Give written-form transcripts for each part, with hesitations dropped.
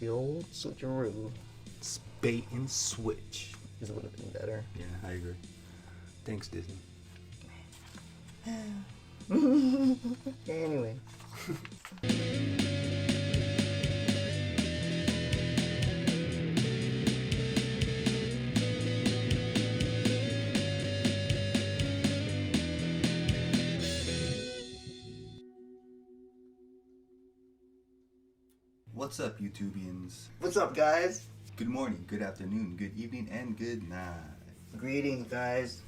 The old switcheroo. Bait and switch. This would have been better. Yeah, I agree. Thanks, Disney. Anyway. What's up, YouTubians? What's up, guys? Good morning, good afternoon, good evening, and good night. Greetings, guys.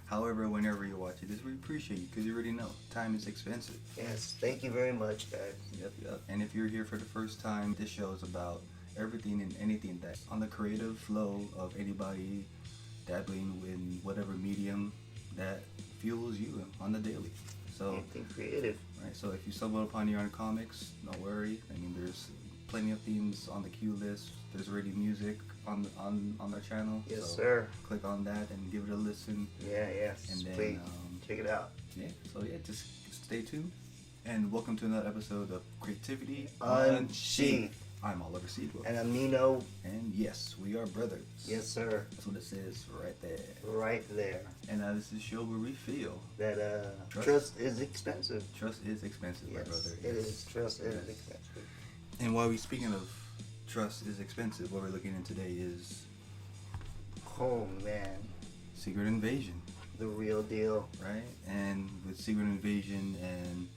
However, whenever you watch it, we appreciate you because you already know time is expensive. Yes, thank you very much, guys. Yep. And if you're here for the first time, this show is about everything and anything that's on the creative flow of anybody dabbling in whatever medium that fuels you on the daily. So, anything creative. Right. So if you stumble upon your own comics, don't worry. I mean, there's plenty of themes on the queue list. There's already music on our channel. Yes, so sir. Click on that and give it a listen. Yeah, yes. And then, please check it out. Yeah. So yeah, just stay tuned. And welcome to another episode of Creativity Unsheathed. I'm Oliver-Rey. And I'm Nino. And yes, we are brothers. Yes, sir. That's what it says right there. Right there. And this is a show where we feel that trust is expensive. Trust is expensive, yes, my brother. It is. Trust is expensive. And while we speaking of trust is expensive, what we're looking at today is, oh man, Secret Invasion. The real deal. Right? And with Secret Invasion and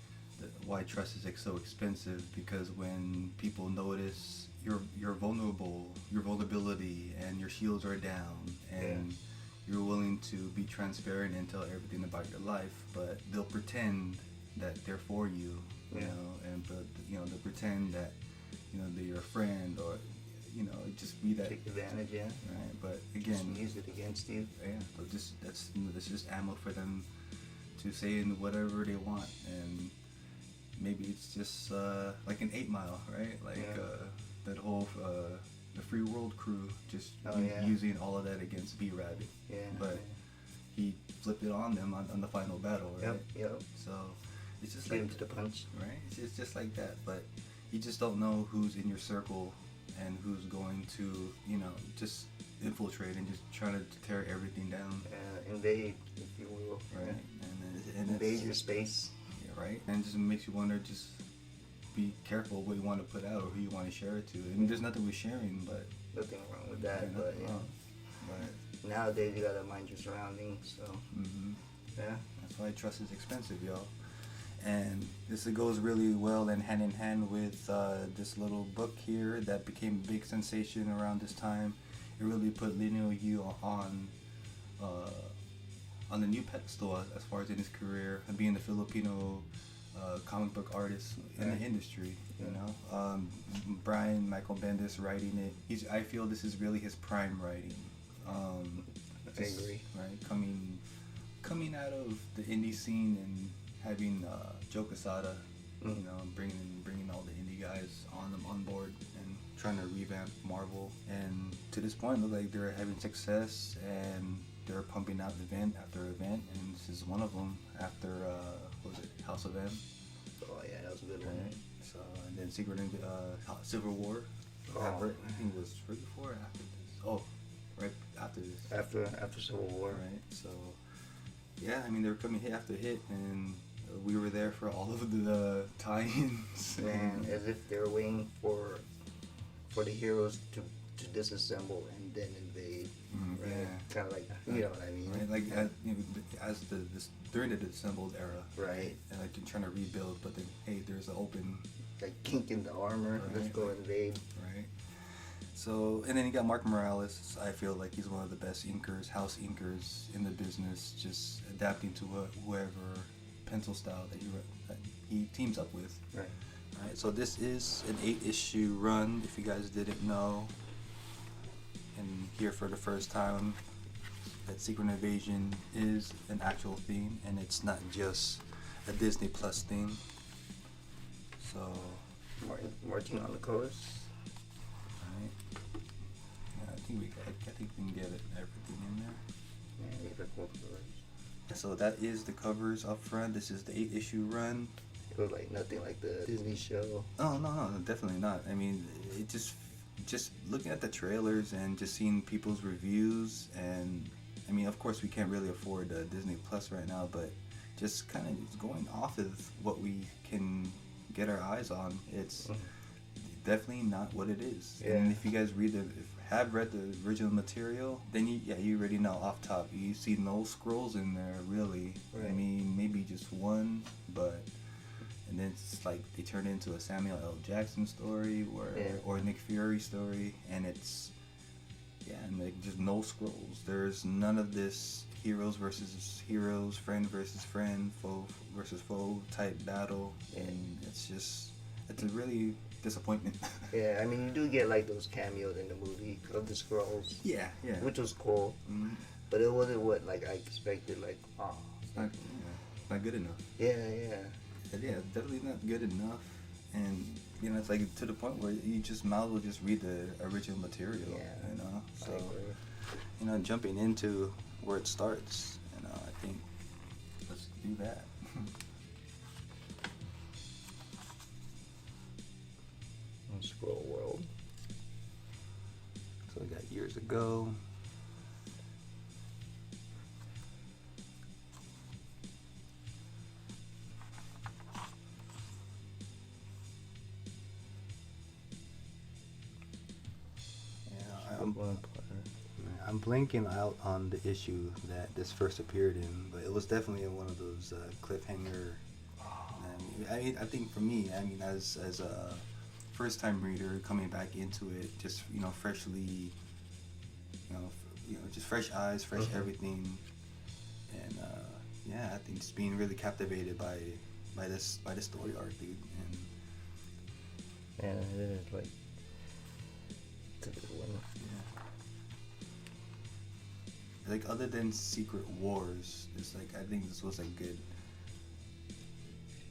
why trust is so expensive, because when people notice you're vulnerable, your vulnerability and your shields are down, and you're willing to be transparent and tell everything about your life, but they'll pretend that they're for you, you know, they'll pretend that, you know, they're your friend, or, you know, just be that. Take advantage, yeah. Right, but again, just use it against you. Yeah, so that's just ammo for them to say whatever they want, and maybe it's just like an 8 Mile, right? Like that whole the Free World crew just using all of that against B-Rabbit. Yeah. But he flipped it on them on the final battle, right? Yep. So it's just get like him to the punch. Right? It's just like that, but you just don't know who's in your circle and who's going to, you know, just infiltrate and just trying to tear everything down. Invade, if you will. Right. And invade your space. Yeah, right. And it just makes you wonder, just be careful what you want to put out or who you want to share it to. I mean, there's nothing with sharing, but nothing wrong with that. But but nowadays you gotta mind your surroundings. So yeah, that's why trust is expensive, y'all. And this goes really well and hand in hand with this little book here that became a big sensation around this time. It really put Nino on the new pedestal as far as in his career and being the Filipino comic book artist in the industry. You know, Brian Michael Bendis writing it. I feel this is really his prime writing. I agree. Right, coming out of the indie scene and having Joe Quesada, you know, bringing all the indie guys on board and trying to revamp Marvel, and to this point look like they're having success and they're pumping out event after event, and this is one of them after what was it, House of M? Oh yeah, that was a good one. Right. So and then Civil War. I think it was right before or after this. Oh, right after this. After Civil War. Right. So yeah, I mean they were coming hit after hit, and we were there for all of the tie-ins. Man, as if they were waiting for the heroes to disassemble and then invade. Right? Yeah. Kind of like, you know what I mean? Right, like as during the disassembled era. Right. And like trying to rebuild, but then hey, there's an open like kink in the armor. Right. Let's go invade. Right. So, and then you got Mark Morales. I feel like he's one of the best house inkers in the business, just adapting to whoever pencil style that he teams up with. Right. Alright, so this is an 8-issue run, if you guys didn't know. And here for the first time, that Secret Invasion is an actual theme, and it's not just a Disney Plus theme. So, Martin on the chorus. Alright. Yeah, I think we can get everything in there. Yeah, these are cool covers. So that is the covers up front. This is the 8-issue run. So like nothing like the Disney show. Oh no, definitely not. I mean, it just looking at the trailers and just seeing people's reviews, and I mean, of course, we can't really afford Disney Plus right now, but just kind of going off of what we can get our eyes on, it's definitely not what it is. Yeah. And if you guys have read the original material, then you already know off top. You see no scrolls in there, really. Right. I mean, maybe just one, but. And then it's like they turn it into a Samuel L. Jackson story or Nick Fury story, and it's and like just no scrolls. There's none of this heroes versus heroes, friend versus friend, foe versus foe type battle, and it's a really disappointment. Yeah, I mean you do get like those cameos in the movie of the scrolls. Yeah. Which was cool, but it wasn't what like I expected. Like, it's not good enough. Yeah. Yeah, definitely not good enough, and it's like to the point where you just might as well just read the original material. Yeah, So I agree. Jumping into where it starts, I think let's do that. Scroll World. So we got years ago. I'm blanking out on the issue that this first appeared in, but it was definitely in one of those cliffhanger. I think for me, as a first time reader coming back into it, just freshly, just fresh eyes, fresh everything, and I think just being really captivated by this story arc, dude. And it is like it's a good one. Like other than Secret Wars, it's like I think this was a good.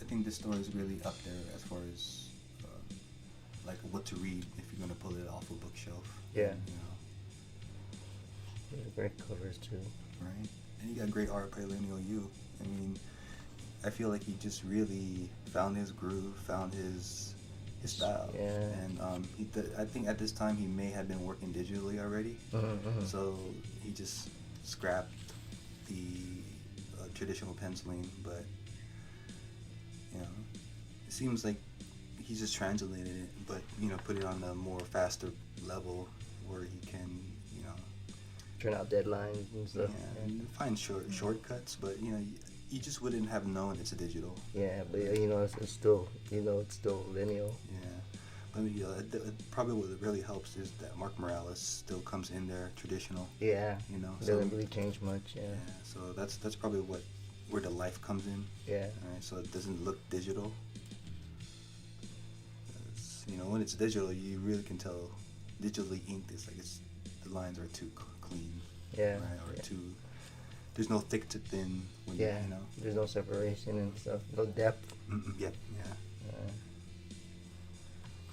I think this story is really up there as far as like what to read if you're gonna pull it off a bookshelf. Yeah. Yeah, great covers too. Right, and you got great art by Lineal U. I mean, I feel like he just really found his groove, found his style. Yeah. And I think at this time he may have been working digitally already. So he just scrapped the traditional penciling, but it seems like he's just translated it, but put it on a more faster level where he can turn out deadlines and stuff. And find shortcuts, but you just wouldn't have known it's a digital. Yeah, but it's still lineal. Yeah. Probably what really helps is that Mark Morales still comes in there traditional. Yeah. Doesn't really change much. Yeah. So that's probably where the life comes in. Yeah. Right. So it doesn't look digital. When it's digital, you really can tell. Digitally inked, it's like the lines are too clean. Yeah. Right. Or too. There's no thick to thin. There's no separation and stuff. No depth. Yep. Yeah.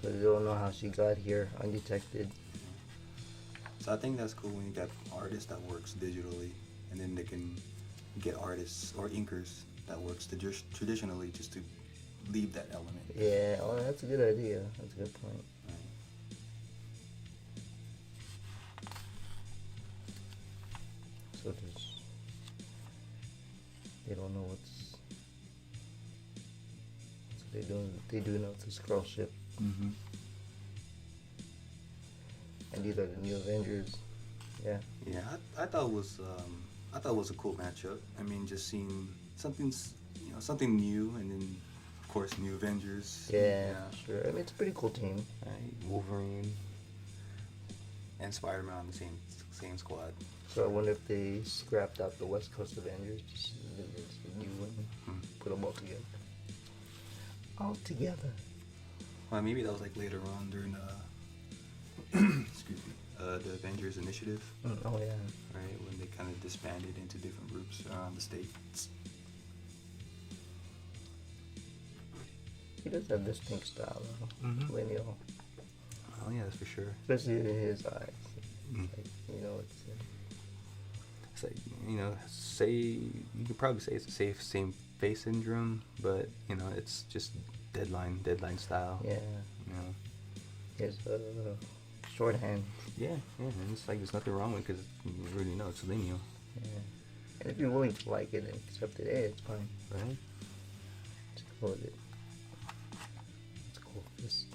Because they don't know how she got here undetected. So I think that's cool when you got artists that works digitally, and then they can get artists or inkers that works traditionally just to leave that element. Yeah, that's a good idea. That's a good point. Right. So they don't know they do know it's a scroll ship. Mm-hmm. And these are the new Avengers. Yeah. Yeah, I thought it was a cool matchup. I mean, just seeing something new, and then of course new Avengers. Yeah, sure. I mean, it's a pretty cool team. Right? Wolverine and Spider-Man on the same squad. So I wonder if they scrapped out the West Coast Avengers, just a new one, put them all together. All together. Well, maybe that was like later on during the Avengers Initiative. Oh yeah. Right, when they kind of disbanded into different groups around the states. He does have distinct style, though. Lineal. Oh yeah, that's for sure. Especially in his eyes. Like, it's like say you could probably say it's the same face syndrome, but you know, it's just deadline style. Yeah. You know. His shorthand. Yeah, and it's like there's nothing wrong with it because you already know it's lineal. Yeah. And if you're willing to like it and accept it, it's fine. Right? Just go with it. Let's go with this.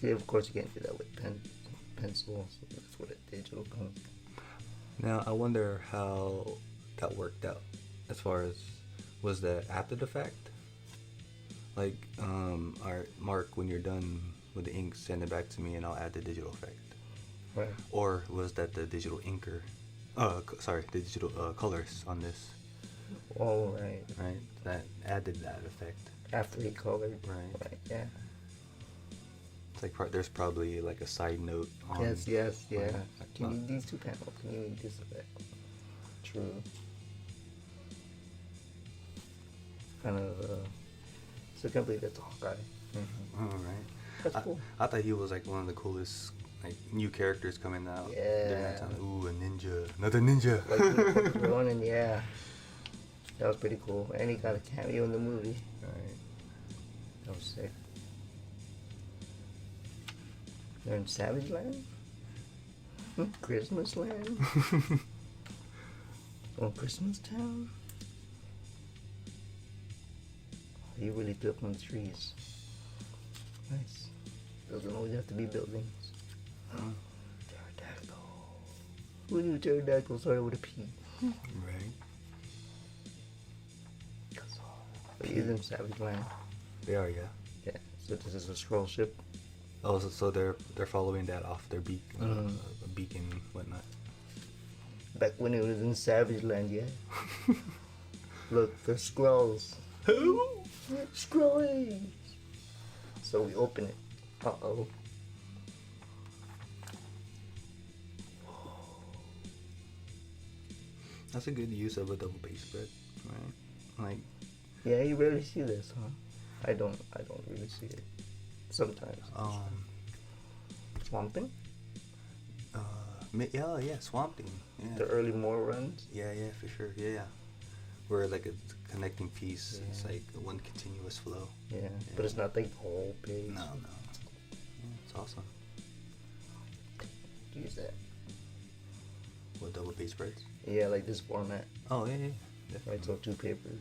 See, of course you can't do that with pencil, so that's what a digital comes. Now, I wonder how that worked out as far as, was that after the fact? Like, alright, Mark, when you're done with the ink, send it back to me and I'll add the digital effect. Right. Or was that the digital inker? The digital colors on this. Oh, right. Right? That added that effect. After he colored. Right. Yeah. It's like there's probably like a side note on. Yes, yeah. Right. Can you need these two panels? Can you need this effect? True. Kind of, so I can't believe that's Hawkeye. Oh, right. That's cool. I thought he was like one of the coolest like new characters coming out. Yeah. During that time. Ooh, a ninja. Another ninja. Like Ronin, yeah. That was pretty cool. And he got a cameo in the movie. Right. That was sick. They're in Savage Land? Christmas Land? On Christmas Town? He really built on trees. Nice. Doesn't always have to be buildings. Pterodactyl. Who knew pterodactyl started with a P? Right. But he's in Savage Land. They are, yeah. Yeah. So this is a scroll ship. Oh, so they're following that off their beacon, whatnot. Back when it was in Savage Land, yeah. Look, the scrolls. Who? Scrolls. So we open it. Uh-oh. That's a good use of a double page spread, right? Like, Yeah, you rarely see this, huh? I don't really see it. Sometimes. Swamp Thing? yeah, Swamp Thing. Yeah. The early Moore runs? Yeah, for sure. Yeah. Where like it's a connecting piece. Yeah. It's like one continuous flow. Yeah. But it's not like the whole page. No. Yeah, it's awesome. Use that. What, double page spreads? Yeah, like this format. Oh, yeah. Right, so 2 papers.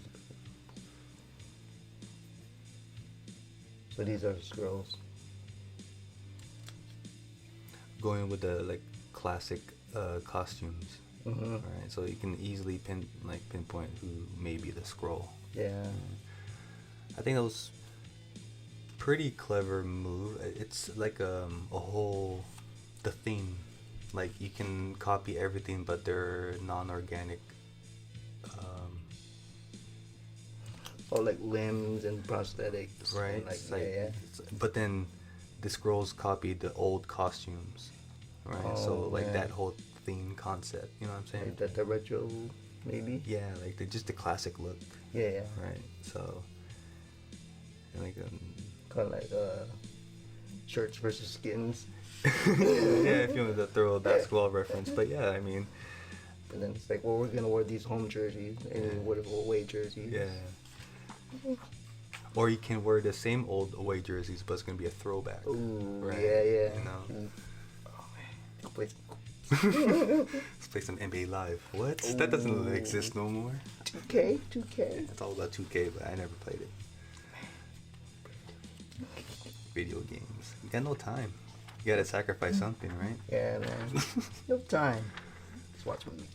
So these are the scrolls. Going with the like classic costumes. Mm-hmm. Right, so you can easily pinpoint who may be the scroll. Yeah. I think that was pretty clever move. It's like the theme. Like you can copy everything, but they're non-organic. Like limbs and prosthetics. Right. And It's like, but then the scrolls copied the old costumes. Right. So like that whole theme concept. You know what I'm saying? Like the retro, maybe. Yeah, like just the classic look. Yeah. Right. So. Like Kind of like shirts versus skins. yeah, if you wanted to throw a basketball reference, but yeah, I mean. And then it's like, well, we're gonna wear these home jerseys and then wear the away jerseys. Yeah. Or you can wear the same old away jerseys, but it's gonna be a throwback. Ooh, right? yeah. You know. Oh man, Let's play some NBA Live. What? Ooh. That doesn't exist no more. 2K. Yeah, it's all about 2K, but I never played it. Video games. You got no time. You gotta sacrifice something, right? Yeah, man. No time. Just watch movies.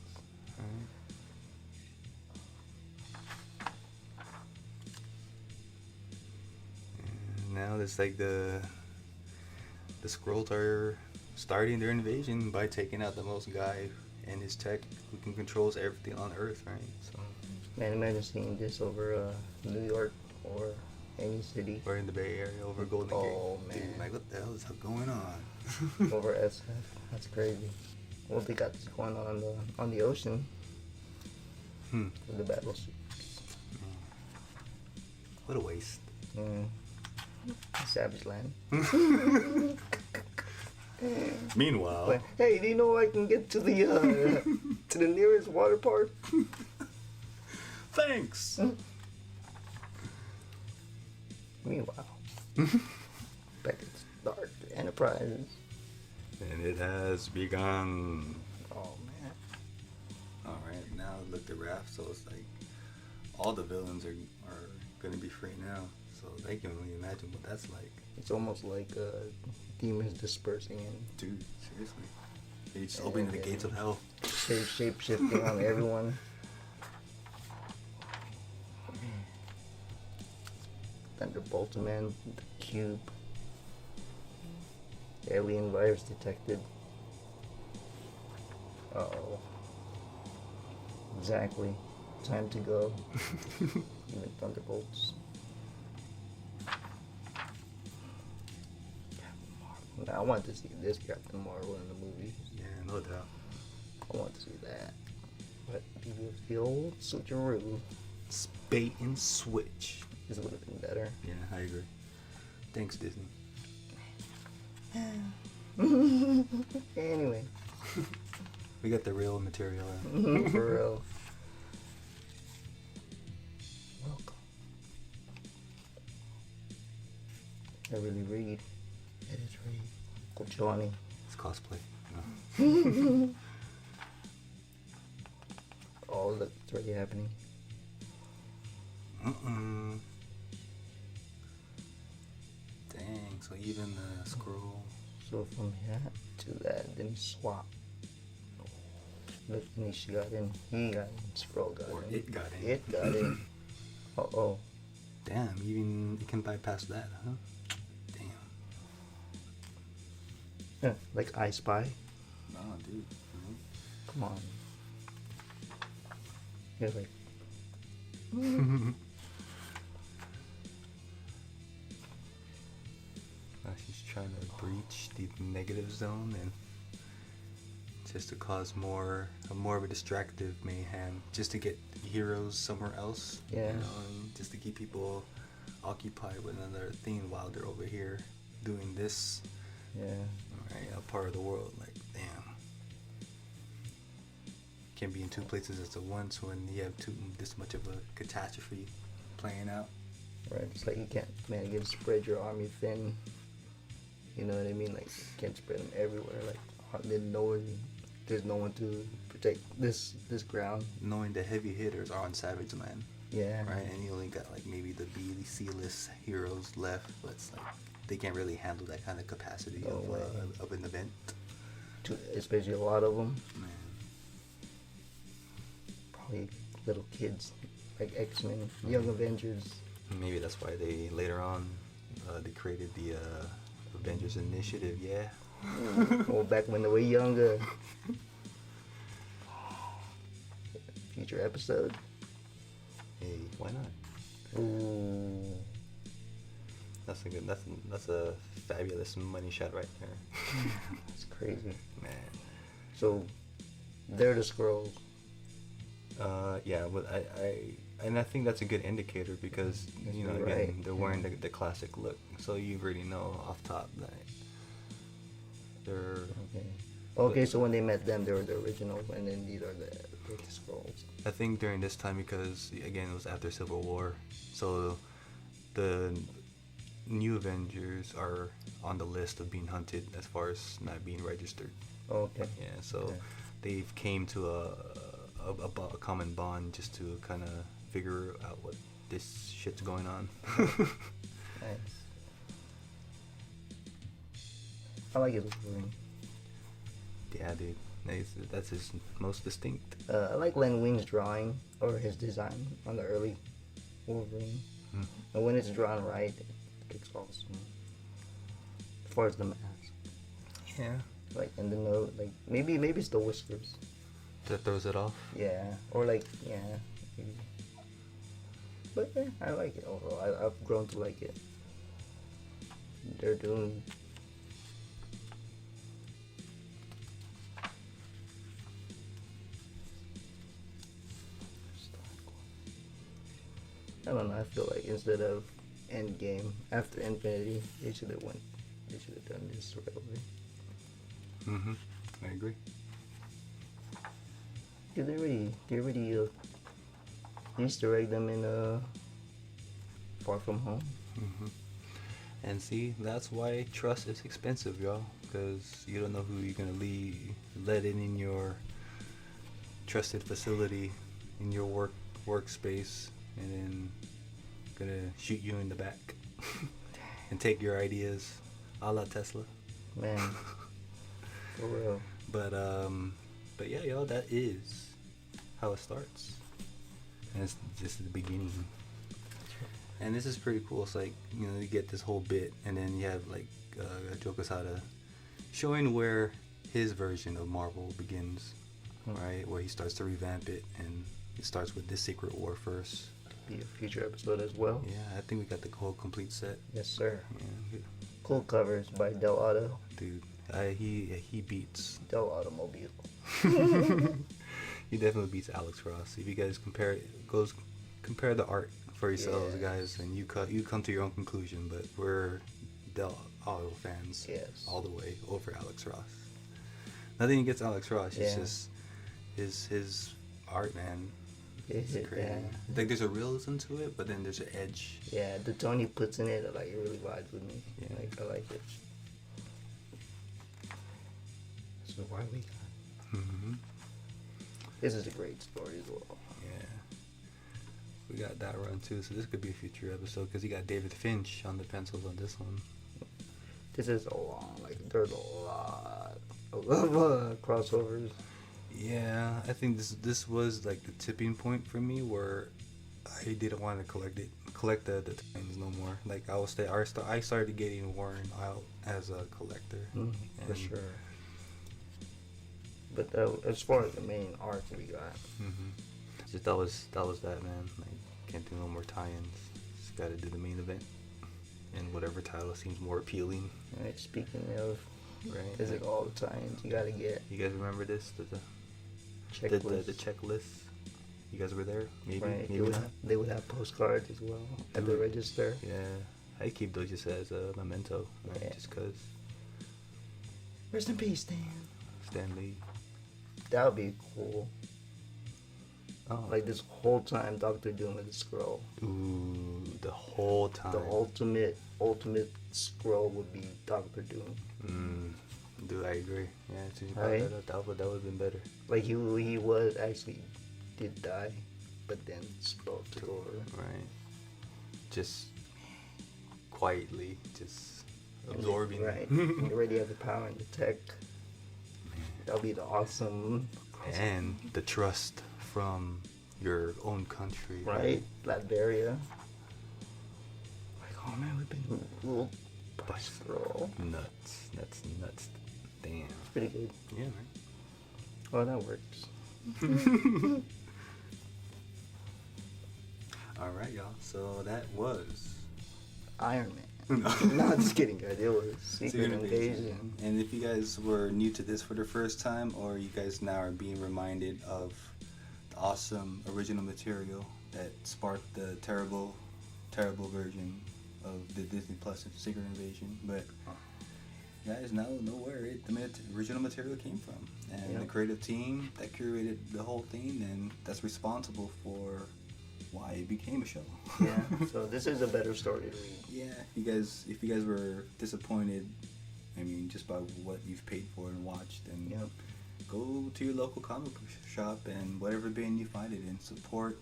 And now it's like the scrolls are starting their invasion by taking out the most guy and his tech who can controls everything on Earth, right? So. Man, imagine seeing this over New York or any city. Or in the Bay Area over Golden Gate. Oh man. Dude, like what the hell is going on? Over SF. That's crazy. Well, they got this going on the ocean. With the battleships. What a waste. Savage Land. Meanwhile, But, hey, do you know I can get to the to the nearest water park? thanks. Meanwhile, back at Stark Enterprises. And it has begun. Oh man. Alright, now look the raft, so it's like all the villains are gonna be free now. So they can only imagine what that's like. It's almost like demons dispersing and Dude, seriously. They just opening the gates of hell. shape shifting on everyone. Thunderbolt Man, the cube. Alien virus detected. Uh-oh. Exactly. Time to go. Even Thunderbolts. Captain Marvel. Now, I want to see this Captain Marvel in the movie. Yeah, no doubt. I want to see that. But the old switcheroo. Bait and switch. This would have been better. Yeah, I agree. Thanks, Disney. Anyway. We got the real material. For real. Welcome. I really read. It is read. Uncle Johnny. It's cosplay. Oh, look, it's already happening. Dang, so even the scroll. So from that to that, then he swapped. Look, Nisha got in. He got in. Scroll got Or in. it got in. It got in. Uh-oh. Damn, even it can bypass that, huh? Damn. Yeah, like I Spy. Nah, dude. Come on. You're like, She's trying to breach the negative zone and just to cause more of a distractive mayhem, just to get heroes somewhere else. Yeah. You know, and just to keep people occupied with another thing while they're over here doing this. yeah. Right, a part of the world. Like, damn. Can't be in two places at once when you have this much of a catastrophe playing out. Right, it's like you can't, man, you can spread your army thin. You know what I mean? Like, you can't spread them everywhere. Like, there's no one to protect this ground. Knowing the heavy hitters are on Savage Land. Yeah. Right, and you only got like maybe the B, C-list heroes left, but it's like they can't really handle that kind of capacity No way. of an event. Especially a lot of them. Man. Probably little kids, like X-Men, Young Avengers. Maybe that's why they later on they created the Avengers Initiative. Yeah. Well, back when they were younger. Future episode. Hey, why not? Ooh. That's a good. That's a fabulous money shot right there. It's crazy. Man. So, they're the Skrulls. Yeah, but I think that's a good indicator because you know again Right. they're wearing the classic look, so you already know off top that they're. Okay, so when they met them, they were the original, and then these are the Skrulls. I think during this time because again it was after Civil War, so the new Avengers are on the list of being hunted as far as not being registered. Okay. Yeah, so Okay. they've came to a common bond just to kind of figure out what this shit's going on. Nice. I like his Wolverine. Yeah, dude, that's his most distinct. I like Len Wing's drawing or his design on the early Wolverine. And when it's drawn right, it looks awesome. As far as the mask, Yeah, like in the note, like maybe it's the whiskers. that throws it off. Yeah, or like yeah. Maybe. But yeah, I like it overall. I've grown to like it. They're doing. I don't know. I feel like instead of Endgame, after Infinity, they should have done this right away. Mm-hmm. I agree. Did they already Easter egg them in Far From Home? Mm-hmm. And see, that's why trust is expensive, y'all. Because you don't know who you're gonna let in your trusted facility, in your workspace, and then gonna shoot you in the back and take your ideas, a la Tesla. Man, for real. But yeah, y'all, that is how it starts, and it's just the beginning. And this is pretty cool. It's like, you know, you get this whole bit, and then you have like Joe Quesada showing where his version of Marvel begins, right? Where he starts to revamp it, and it starts with this Secret War first. Be a future episode as well. Yeah, I think we got the whole complete set. Yes, sir. Yeah. Cool covers by Del Auto. Dude, he beats. Del Automobile. He definitely beats Alex Ross. If you guys compare the art for yourselves, guys, and you come to your own conclusion. But we're Del Auto fans, all the way over Alex Ross. Nothing against Alex Ross. It's just his art, man. It's crazy. Yeah. Like there's a realism to it, but then there's an edge. Yeah, the tone he puts in it, like, it really vibes with me. Yeah. Like, I like it. So why we got? Mm-hmm. This is a great story as well. Yeah. We got that run too, so this could be a future episode because you got David Finch on the pencils on this one. This is a long, like, there's a lot of crossovers. Yeah, I think this was like the tipping point for me where I didn't want to collect the Titans no more. Like I started getting worn out as a collector. For sure. But as far as the main arc we got, just that was that, man. Like, can't do no more tie-ins. Just got to do the main event and whatever title seems more appealing. right, speaking of, Right. it's like all the times you gotta get You guys remember this? The checklist. checklist. You guys were there? Maybe. Right, Maybe not. they would have postcards as well at the register. Yeah, I keep those just as a memento, right? Yeah. Just cause. Rest in peace, Stan Lee. That would be cool. Oh. Like this whole time, Doctor Doom is a scroll. Ooh, the whole time. The ultimate scroll would be Doctor Doom. Dude, I agree. Yeah, since you brought Right? that up, that would have been better. Like he was actually did die, but then scroll took over. Right. Just quietly, just absorbing. Right. You already have the power and the tech. That'll be the awesome. And the trust from your own country. Right? Latveria. Like, oh man, we've been ruled by scroll. Nuts. That's nuts. Damn. It's pretty good. Yeah, man. Oh, that works. All right, y'all. So that was Iron Man. No, just kidding, guys. It was Secret Invasion. And if you guys were new to this for the first time, or you guys now are being reminded of the awesome original material that sparked the terrible version of the Disney Plus Secret Invasion, but you guys now know where the original material came from, and the creative team that curated the whole thing, and that's responsible for why it became a show. Yeah. So this is a better story to read. Yeah. If you guys were disappointed, I mean, just by what you've paid for and watched, then go to your local comic book shop and whatever bin you find it in, support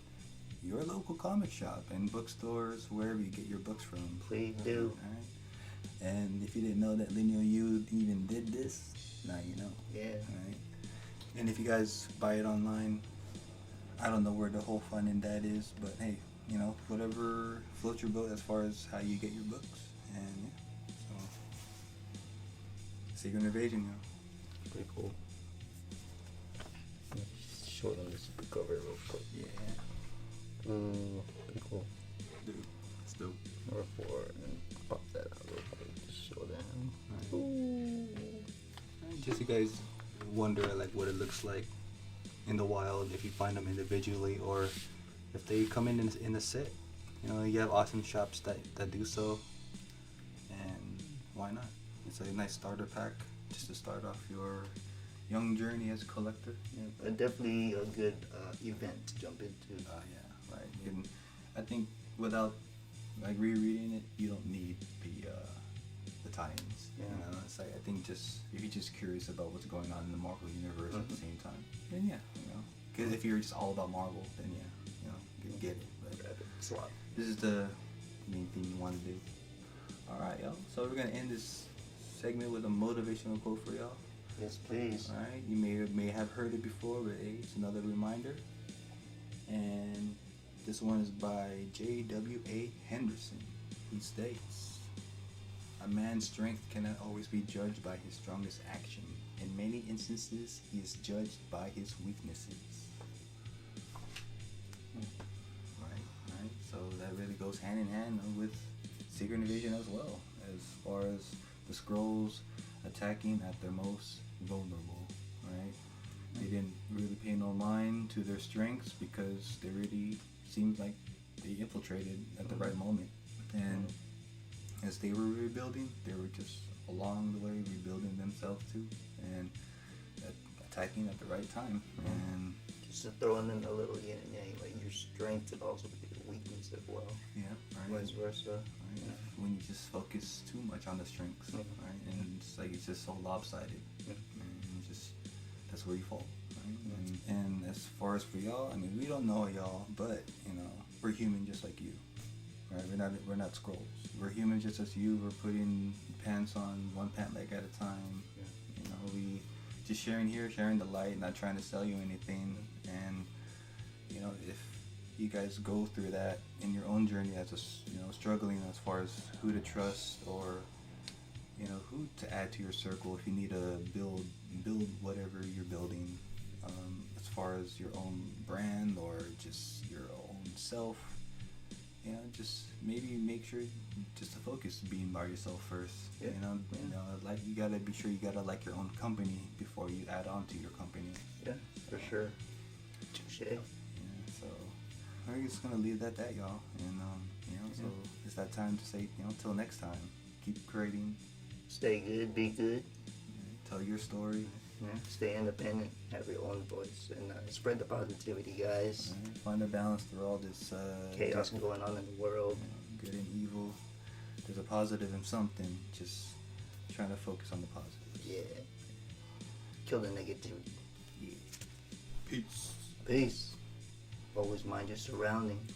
your local comic shop and bookstores, wherever you get your books from. Please do. All right. And if you didn't know that Lineal You even did this, now you know. Yeah. All right. And if you guys buy it online, I don't know where the whole fun in that is, but hey, you know, whatever floats your boat as far as how you get your books. And yeah, so Secret Invasion, yeah. Pretty cool. Let's show them this book cover real quick. Yeah. Pretty cool. Dude, it's dope. Number 4, and pop that out real quick. Just show them. Right. Ooh. Just you guys wonder like what it looks like in the wild if you find them individually, or if they come in a set. You know, you have awesome shops that do so, and why not? It's a nice starter pack just to start off your young journey as a collector. Yeah, but definitely a good event to jump into. Yeah, right. And I think without like rereading it, you don't need the tie-ins. Yeah. You know, it's like I think just if you're just curious about what's going on in the Marvel universe at the same time, then yeah, you know, because if you're just all about Marvel, then yeah, you know, you get it. But Slot. this is the main thing you want to do. All right, y'all. So we're gonna end this segment with a motivational quote for y'all. Yes, please. All right, you may have heard it before, but hey, it's another reminder. And this one is by J.W.A. Henderson. He states, "A man's strength cannot always be judged by his strongest action. In many instances, he is judged by his weaknesses." Right. So that really goes hand in hand with Secret Invasion as well, as far as the Skrulls attacking at their most vulnerable, right? They didn't really pay no mind to their strengths because they really seemed like they infiltrated at the right moment. And as they were rebuilding, they were just along the way rebuilding themselves too, and attacking at the right time. And just to throw in a little yin and yang, like your strength could also be your weakness as well. yeah, right. Vice versa. Right? Yeah. When you just focus too much on the strengths, right? And it's like it's just so lopsided. And just that's where you fall. Right? And as far as for y'all, I mean, we don't know y'all, but you know, we're human just like you. Right? We're not Skrulls. We're human just as you. We're putting pants on one pant leg at a time. Yeah. You know, we just sharing the light, not trying to sell you anything. And you know, if you guys go through that in your own journey as struggling as far as who to trust or you know who to add to your circle, if you need to build whatever you're building, as far as your own brand or just your own self, you know, just maybe make sure just to focus being by yourself first. Yeah. You know, like you gotta be sure you gotta like your own company before you add on to your company. Yeah, for sure. Touché. Yeah, so we're just gonna leave it at that, y'all. And you know, so it's that time to say, you know, till next time, keep creating. Stay good, be good. Tell your story. Yeah. Stay independent, have your own voice, and spread the positivity, guys. Find a balance through all this Chaos going on in the world. Good and evil. There's a positive in something. Just trying to focus on the positive. Yeah. Kill the negativity. Yeah. Peace. Peace. Always mind your surroundings.